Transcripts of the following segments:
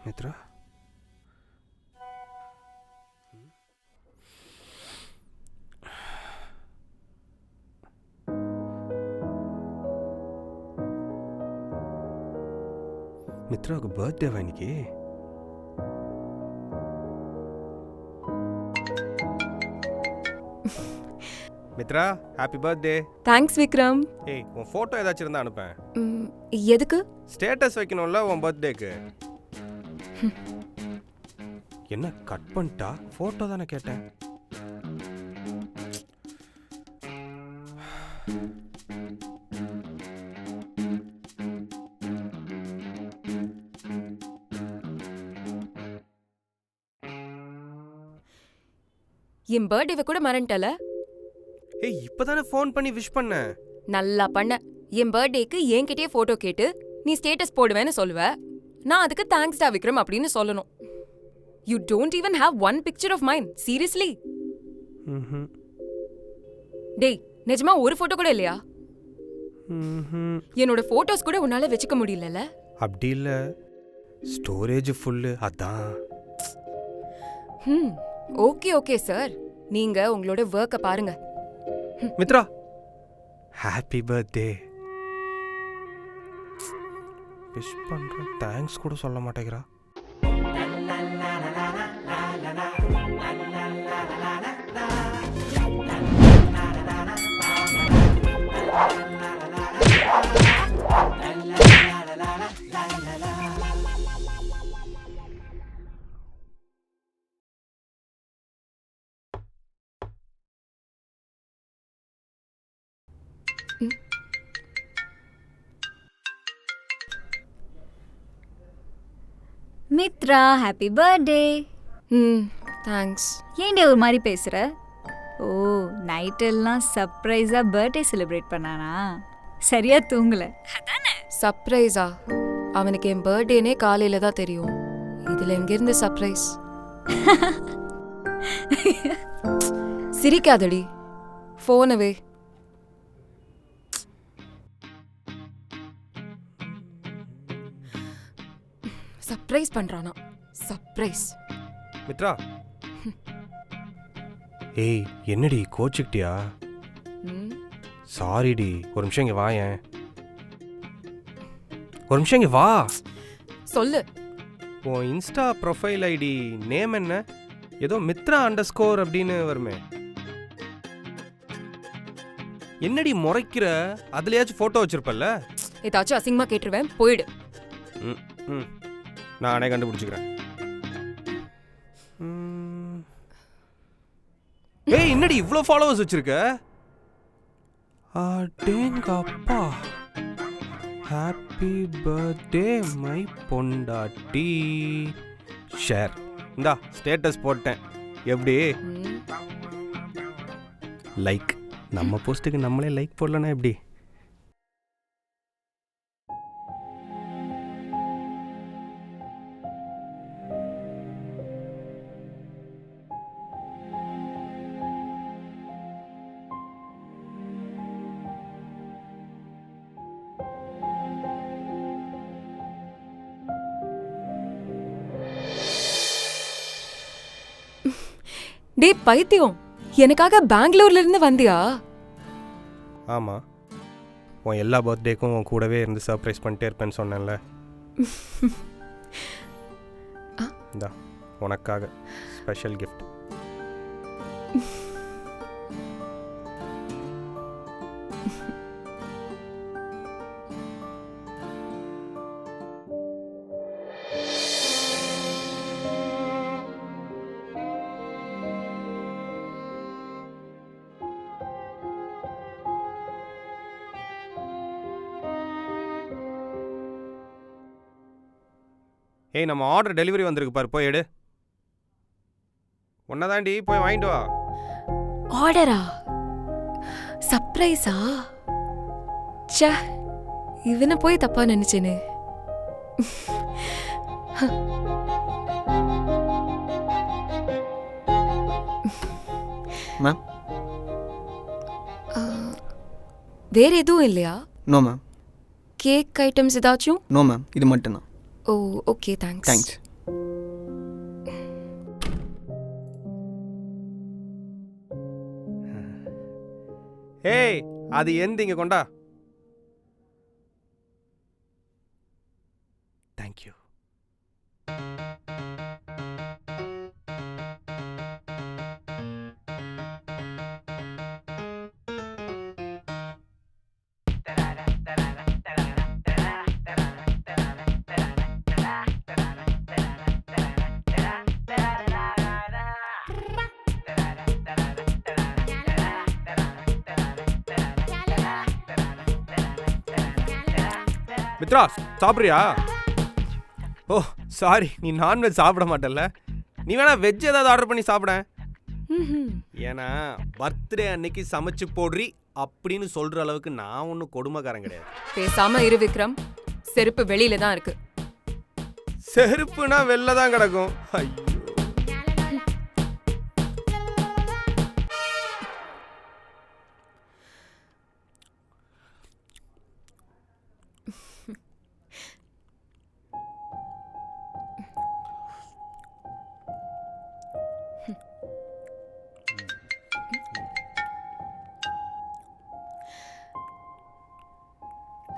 மித்ரா மித்ராவுக்கு பர்த்டேவா இன்னைக்கு? Mithra happy birthday. Thanks Vikram. ஏய் உன் ஃபோட்டோ ஏதாச்சும் இருந்தா அனுப்பேன். எதுக்கு? ஸ்டேட்டஸ் வைக்கணும்ல உன் பர்த்டேக்கு. என்ன கட் பண்ணிட்டா? ஃபோட்டோ தானே கேட்டேன். என் பர்த்டேவை கூட மறந்துட்டல. ஏய் இப்பதானே ஃபோன் பண்ணி விஷ் பண்ண. நல்லா பண்ண. என் பர்த்டேக்கு என்கிட்டயே போட்டோ கேட்டு நீ ஸ்டேட்டஸ் போடுவேன்னு சொல்லுவ. நான் அதுக்கு தேங்க்ஸ் டா விக்ரம் அப்படின்னு சொல்லணும். You don't even have one picture of mine. Seriously? டேய் நிஜமா ஒரு போட்டோ கூட இல்லையா? என்னோட போட்டோஸ் கூட உன்னால வெச்சுக்க முடியலல? அப்படி இல்ல, ஸ்டோரேஜ் ஃபுல் அதான். ஓகே சார், நீங்க உங்களோட வர்க்க பாருங்க. Mithra happy birthday. விஷ் பண்றேன், தேங்க்ஸ் கூட சொல்ல மாட்டேங்கிறா. Mithra happy birthday. தேங்க்ஸ். ஏன்டே ஒரு மாதிரி பேசுற? ஓ நைட் எல்லாம் சர்ப்ரைஸா பர்த்டே செலிப்ரேட் பண்ணானா? சரியா தூங்கல அதானே? சர்ப்ரைஸா? அவனுக்கு என் பர்த்டேனே காலையில தான் தெரியும். இதுல எங்க இருந்து சர்ப்ரைஸ்? சிரிக்காதடி, போனவே. சர்ப்ரைஸ் பண்றானா? சர்ப்ரைஸ். மித்ரா ஏய் என்னடி கோச்சுக்கிட்டியா? சாரிடி, ஒரு நிமிஷம் இங்க வாயேன். ஒரு நிமிஷம் இங்க வா. சொல்லு. உன் இன்ஸ்டா ப்ரொஃபைல் ஐடி நேம் என்ன? ஏதோ மித்ரா _ அப்படின்னு வருமே. என்னடி முறைக்கிற? அதுலயாச்சும் போட்டோ வச்சிருப்பல்ல? ஏதாச்சும் அசிங்கமா கேட்டுருவேன், போயிடு. நானே கண்டுபிடிச்சுக்கிறேன். ஏய் என்னடி இவ்ளோ ஃபாலோவர்ஸ் வச்சிருக்க? அடேங்கப்பா. ஹாப்பி பர்த்டே மை பொண்டாட்டி. ஷேர். இந்தா ஸ்டேட்டஸ் போட்டேன். எப்படி? லைக். நம்ம போஸ்ட்டுக்கு நம்மளே லைக் போடலனா எப்படி? டே பைத்தியம், எனக்காக பெங்களூர்ல இருந்து வந்தியா? ஆமா, உன் எல்லா பர்த்டேக்கும் உன் கூடவே இருந்து சர்ப்ரைஸ் பண்ணிட்டே இருப்பேன்னு சொன்னேன்ல. இந்தா உனக்காக ஸ்பெஷல் கிஃப்ட். ஏய் நம்ம ஆர்டர் டெலிவரி வந்திருக்கு பாரு, போய் எடு. ஒன்னதாண்டி, போய் வாங்கிட்டு வா. ஆர்டரா? சர்ப்ரைஸா? ச்சே, இவனை போய் தப்பா நினைச்சேனே. மேம் வேற எதுவும் இல்லையா? No ma'am. கேக் ஐட்டம்ஸ் ஏதாச்சும்? நோ மேம், இது மட்டும்தான். Oh okay, thanks. தேங்க்ஸ். ஏய், அது எந்திங்க கொண்டா. தேங்க்யூ. மித்ரா, சாப்பிட்றியா? ஓ சாரி, நீ நான்வெஜ் சாப்பிட மாட்டல்ல. நீ வேணா வெஜ் ஏதாவது ஆர்டர் பண்ணி சாப்பிட. ஏன்னா பர்த்டே அன்னைக்கு சமைச்சு போடுறி அப்படின்னு சொல்ற அளவுக்கு நான் ஒன்றும் கொடுமைக்காரன் கிடையாது. பேசாம இரு விக்ரம், செருப்பு வெளியில தான் இருக்கு. செருப்புனா வெளில தான் கிடக்கும். ஐயோ,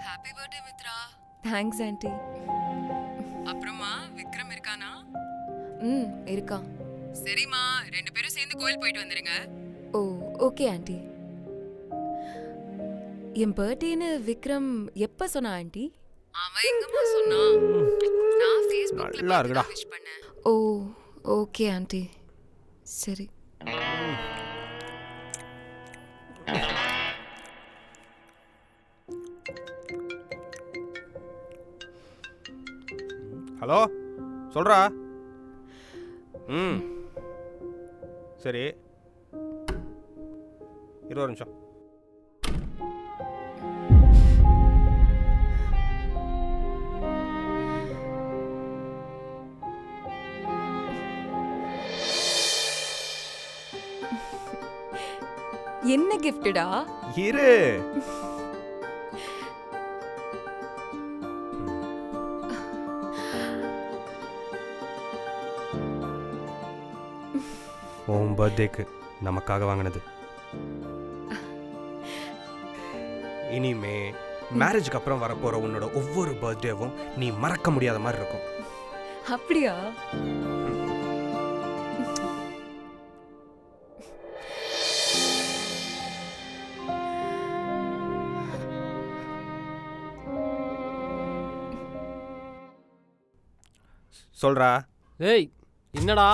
happy birthday Mithra. Thanks aunty. அப்புறமா விக்ரம் இருக்கானா? இருக்கான். சரிம்மா, 2 பேரும் சேர்ந்து கோயில் போயிட்டு வந்துருங்க. ஓ ஓகே ஆண்டி. என் பர்த்டேன்னு விக்ரம் எப்ப சொன்னா ஆண்டி? அவன் எங்கம்மா சொன்னா? நான் ஃபேஸ்புக்ல நல்லா இருக்குடா. விஷ் பண்ணேன். ஓ ஓகே ஆண்டி, சரி. ஹலோ, சொல்றா. சரி, 20 நிமிஷம். என்ன கிஃப்டடா? இரு. உன் பர்த்டேக்கு நமக்காக வாங்கினது. இனிமே மேரேஜுக்கு அப்புறம் வரப்போற உன்னோட ஒவ்வொரு பர்த்டேவும் நீ மறக்க முடியாத மாதிரி இருக்கும். அப்படியா? சொல்றா. ஏய், என்னடா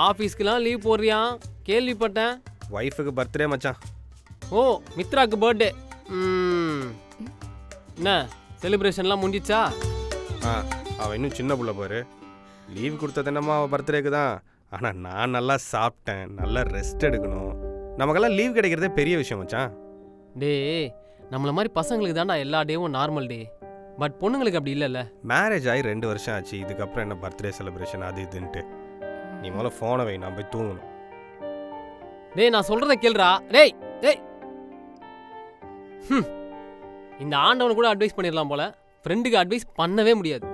ஆஃபீஸ்க்குலாம் லீவ் போடுறியா? கேள்விப்பட்டேன். ஒய்ஃபுக்கு பர்த்டே மச்சான். ஓ, மித்ராக்கு பர்த்டே. என்ன செலிப்ரேஷன்லாம் முடிஞ்சிச்சா? அவன் இன்னும் சின்ன புள்ள பாரு. லீவ் கொடுத்தது என்னமோ அவள் பர்த்டேக்கு தான். ஆனால் நான் நல்லா சாப்பிட்டேன், நல்லா ரெஸ்ட் எடுக்கணும். நமக்கெல்லாம் லீவ் கிடைக்கிறதே பெரிய விஷயம் மச்சான். டே, நம்மள மாதிரி பசங்களுக்கு தான்டா எல்லா டேவும் நார்மல் டே. பட் பொண்ணுங்களுக்கு அப்படி இல்லைல்ல. மேரேஜ் ஆகி 2 வருஷம் ஆச்சு. இதுக்கப்புறம் என்ன பர்த்டே செலிப்ரேஷன் அது இதுன்ட்டு. நீ முதல்ல ஃபோனை வை, நான் போய் தூங்கணும். டேய், நான் சொல்கிறத கேளுடா. டேய் டேய், இந்த ஆண்டவன் கூட அட்வைஸ் பண்ணிடலாம் போல, ஃப்ரெண்டுக்கு அட்வைஸ் பண்ணவே முடியாது.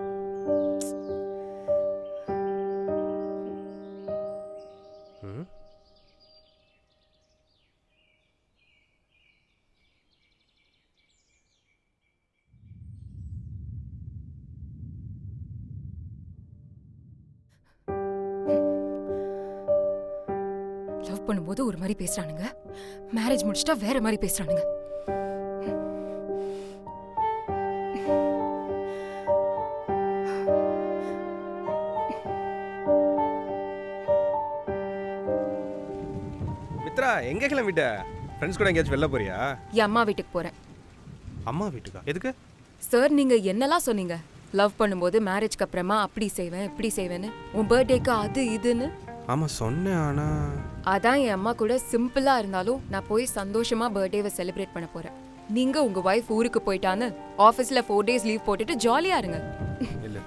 லவ் பண்ணும்போது ஒரு மாதிரி பேசுறானுங்க, மேரேஜ் முடிச்சிட்டா வேற மாதிரி பேசுறானுங்க. மித்ரா, எங்க கிளம்பிட்ட? ஃப்ரெண்ட்ஸ் கூட எங்கேயாச்சும் வெளில போறியா? என் அம்மா வீட்டுக்கு போறேன். அம்மா வீட்டுக்கா? எதுக்கு? சார், நீங்க என்னெல்லாம் சொன்னீங்க? லவ் பண்ணும்போது மேரேஜ்க்கு அப்புறமா அப்படி செய்வேன் இப்படி செய்வேன்னு, உன் பர்த்டேக்கு அது இதுன்னு. ஆமா சொன்னேன், ஆனா அதான் என் அம்மா கூட சிம்பிளா இருந்தாலும் நான் போய் சந்தோஷமா பர்த்டேவை செலிப்ரேட் பண்ண போறேன். நீங்க உங்க வைஃப் ஊருக்கு போயிட்டான்னு ஆபீஸ்ல 4 days லீவ் போட்டுட்டு ஜாலியா இருங்க. இல்ல,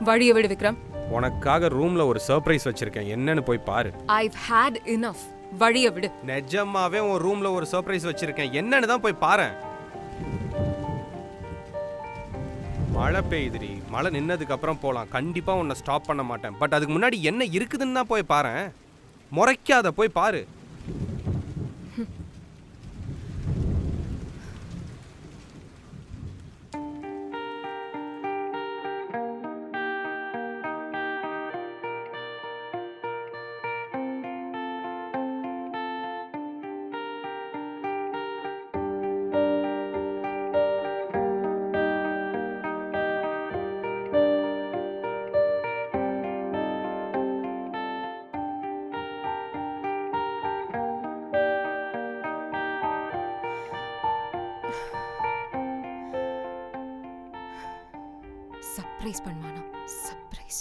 வழிய விடு விக்ரம். உனக்காக ரூம்ல ஒரு சர்ப்ரைஸ் வச்சிருக்கேன், என்னன்னு போய் பாரு. I've had enough. வழிய விடு. நிஜமாவே உன் ரூம்ல ஒரு சர்ப்ரைஸ் வச்சிருக்கேன், என்னன்னு தான் போய் பாரு. மழை பெய்யுதுடி, மழை நின்னதுக்கு அப்புறம் போகலாம். கண்டிப்பாக உன்னை ஸ்டாப் பண்ண மாட்டேன். பட் அதுக்கு முன்னாடி என்ன இருக்குதுன்னு தான் போய் பாரேன். முறைக்காத, போய் பாரு. சர்ப்ரைஸ் பண்ணுவானா? சர்ப்ரைஸ்.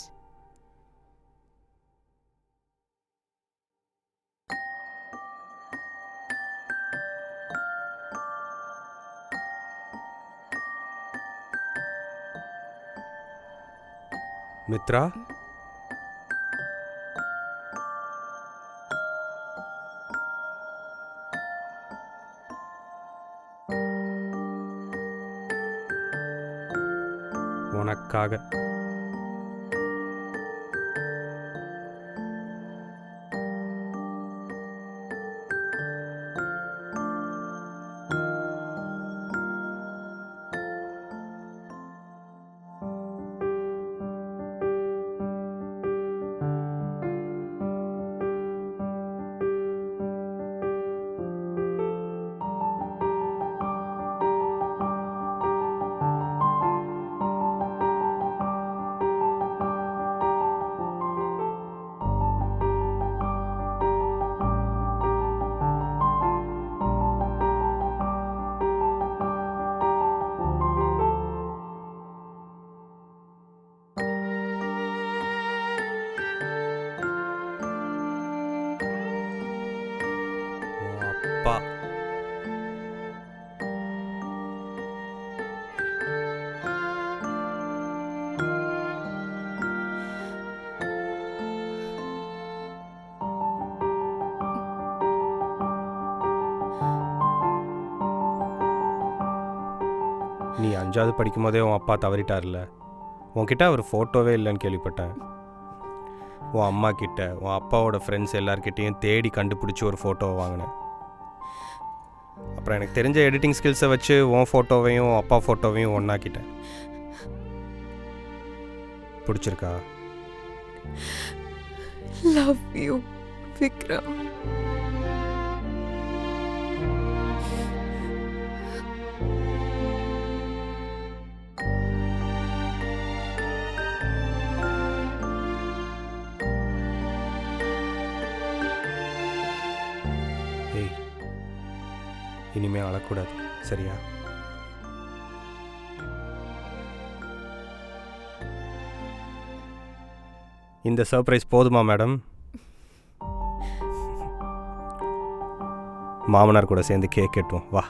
மித்ரா, உனக்காக. அப்பா, நீ 5வது படிக்கும் போதே உன் அப்பா தவறிட்டார்ல. உன்கிட்ட அவர் ஃபோட்டோவே இல்லைன்னு கேள்விப்பட்டேன். உன் அம்மா கிட்ட, உன் அப்பாவோட ஃப்ரெண்ட்ஸ் எல்லார்கிட்டையும் தேடி கண்டுபிடிச்சி ஒரு ஃபோட்டோவை வாங்கினேன். அப்புறம் எனக்கு தெரிஞ்ச எடிட்டிங் ஸ்கில்ஸை வச்சு உன் ஃபோட்டோவையும் அப்பா ஃபோட்டோவையும் ஒன்றாக்கிட்டேன். பிடிச்சிருக்கா? Love you Vikram. ஏய், இனிமே அழக்கூடாது, சரியா? இந்த சர்ப்ரைஸ் போதுமா மேடம்? மாமனார் கூட சேர்ந்து கேக் கட்டுவோம், வா.